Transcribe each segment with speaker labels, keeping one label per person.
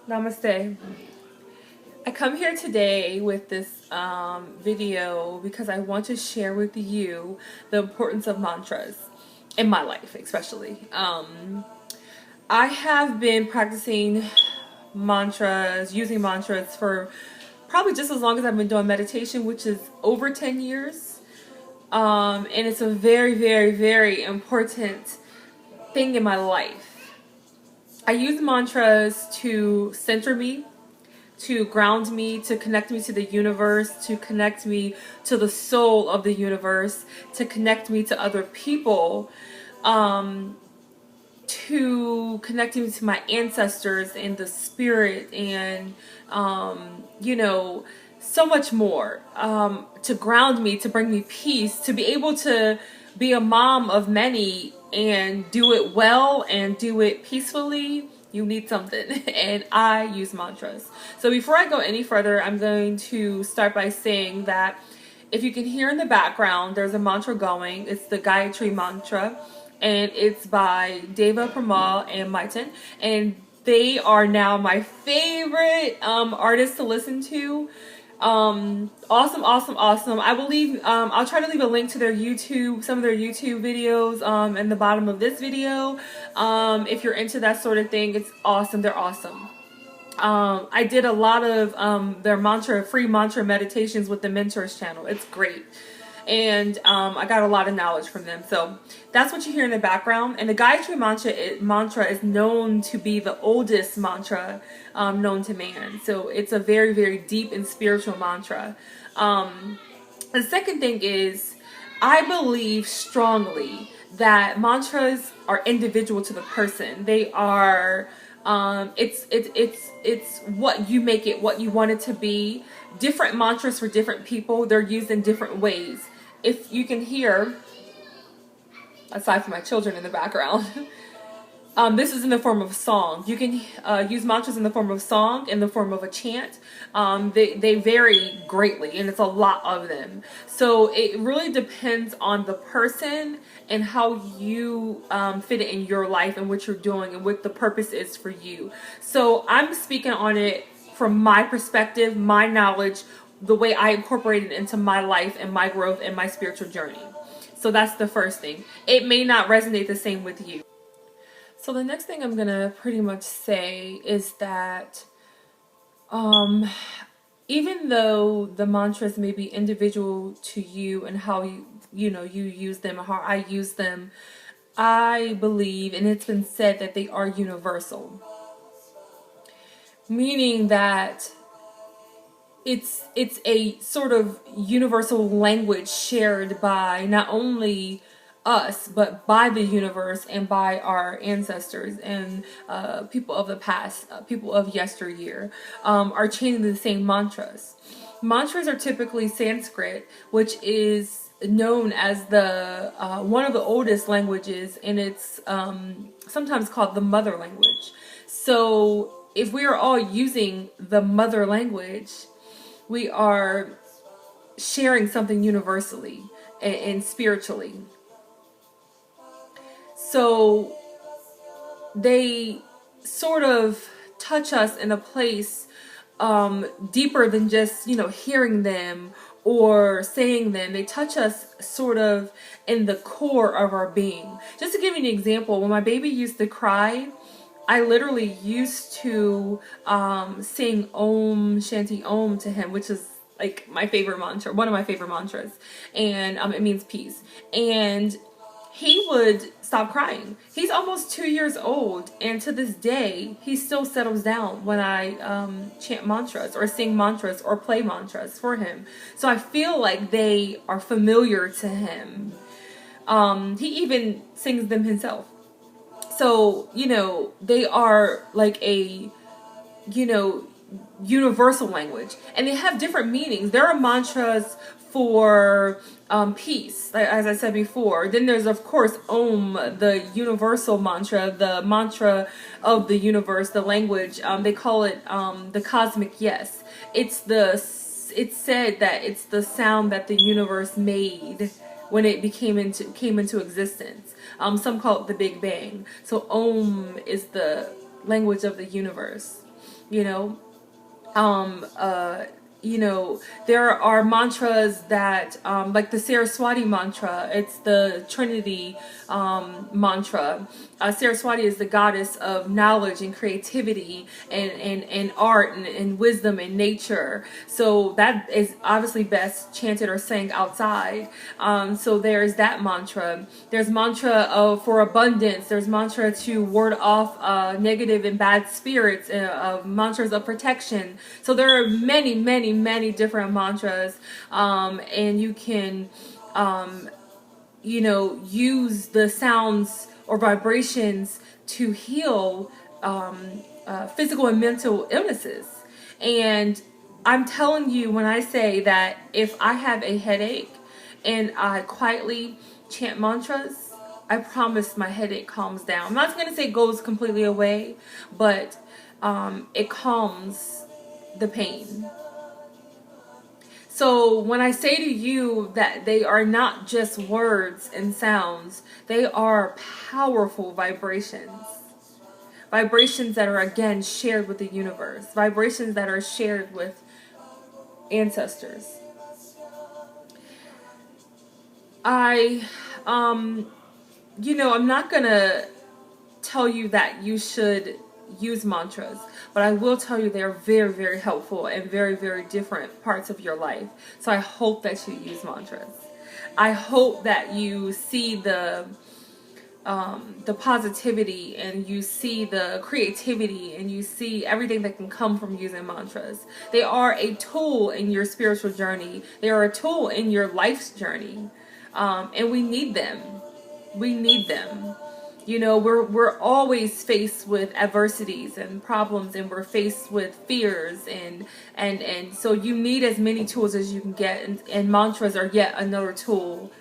Speaker 1: Namaste. I come here today with this video because I want to share with you the importance of mantras in my life, especially. I have been practicing mantras, using mantras for probably just as long as I've been doing meditation, which is over 10 years. And it's a very, very, very important thing in my life. I use mantras to center me, to ground me, to connect me to the universe, to connect me to the soul of the universe, to connect me to other people, to connect me to my ancestors and the spirit and, so much more, to ground me, to bring me peace, to be able to be a mom of many and do it well and do it peacefully. You need something, and I use mantras. So before I go any further, I'm going to start by saying that if you can hear in the background, there's a mantra going. It's the Gayatri Mantra, and it's by Deva Premal and Miten, and they are now my favorite artists to listen to. Awesome. I will leave, I'll try to leave a link to their YouTube, some of their YouTube videos, in the bottom of this video. If you're into that sort of thing, it's awesome. They're awesome. I did a lot of, their free mantra meditations with the Mentors channel. It's great. And I got a lot of knowledge from them. So that's what you hear in the background. And the Gayatri Mantra is known to be the oldest mantra known to man. So it's a very, very deep and spiritual mantra. The second thing is, I believe strongly that mantras are individual to the person. They are, it's what you make it, what you want it to be. Different mantras for different people. They're used in different ways. If you can hear, aside from my children in the background, this is in the form of song. You can use mantras in the form of song, in the form of a chant. They vary greatly, and it's a lot of them. So it really depends on the person and how you fit it in your life and what you're doing and what the purpose is for you. So I'm speaking on it from my perspective, my knowledge, the way I incorporate it into my life and my growth and my spiritual journey. So that's the first thing. It may not resonate the same with you. So the next thing I'm going to pretty much say is that even though the mantras may be individual to you and how you use them, how I use them, I believe, and it's been said, that they are universal. Meaning that it's a sort of universal language shared by not only us, but by the universe and by our ancestors and people of the past, people of yesteryear, are chanting the same mantras. Mantras are typically Sanskrit, which is known as the one of the oldest languages, and it's sometimes called the mother language. So if we are all using the mother language, we are sharing something universally and spiritually. So they sort of touch us in a place deeper than just, hearing them or saying them. They touch us sort of in the core of our being. Just to give you an example, when my baby used to cry, I literally used to sing Om Shanti Om to him, which is like my favorite mantra, one of my favorite mantras, and it means peace. And he would stop crying. He's almost 2 years old, and to this day, he still settles down when I chant mantras or sing mantras or play mantras for him. So I feel like they are familiar to him. He even sings them himself. So, they are like a, universal language. And they have different meanings. There are mantras for peace, as I said before. Then there's, of course, Om, the universal mantra, the mantra of the universe, the language. They call it the cosmic yes. It's said that it's the sound that the universe made when it came into existence. Some call it the Big Bang. So Om is the language of the universe. You know, um, uh, there are mantras that, like the Saraswati mantra, it's the Trinity mantra. Saraswati is the goddess of knowledge and creativity and art and wisdom and nature. So that is obviously best chanted or sang outside. So there's that mantra. There's mantra for abundance. There's mantra to ward off negative and bad spirits, mantras of protection. So there are many, many, many different mantras, and you can, use the sounds or vibrations to heal physical and mental illnesses. And I'm telling you, when I say that if I have a headache and I quietly chant mantras, I promise my headache calms down. I'm not going to say it goes completely away, but it calms the pain. So when I say to you that they are not just words and sounds, they are powerful vibrations. Vibrations that are, again, shared with the universe. Vibrations that are shared with ancestors. I'm not going to tell you that you should use mantras, but I will tell you they're very, very helpful in very, very different parts of your life. So I hope that you use mantras. I hope that you see the positivity, and you see the creativity, and you see everything that can come from using mantras. They are a tool in your spiritual journey. They are a tool in your life's journey, and we need them. We need them. We're always faced with adversities and problems, and we're faced with fears, and so you need as many tools as you can get, and mantras are yet another tool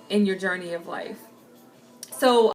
Speaker 1: in your journey of life. So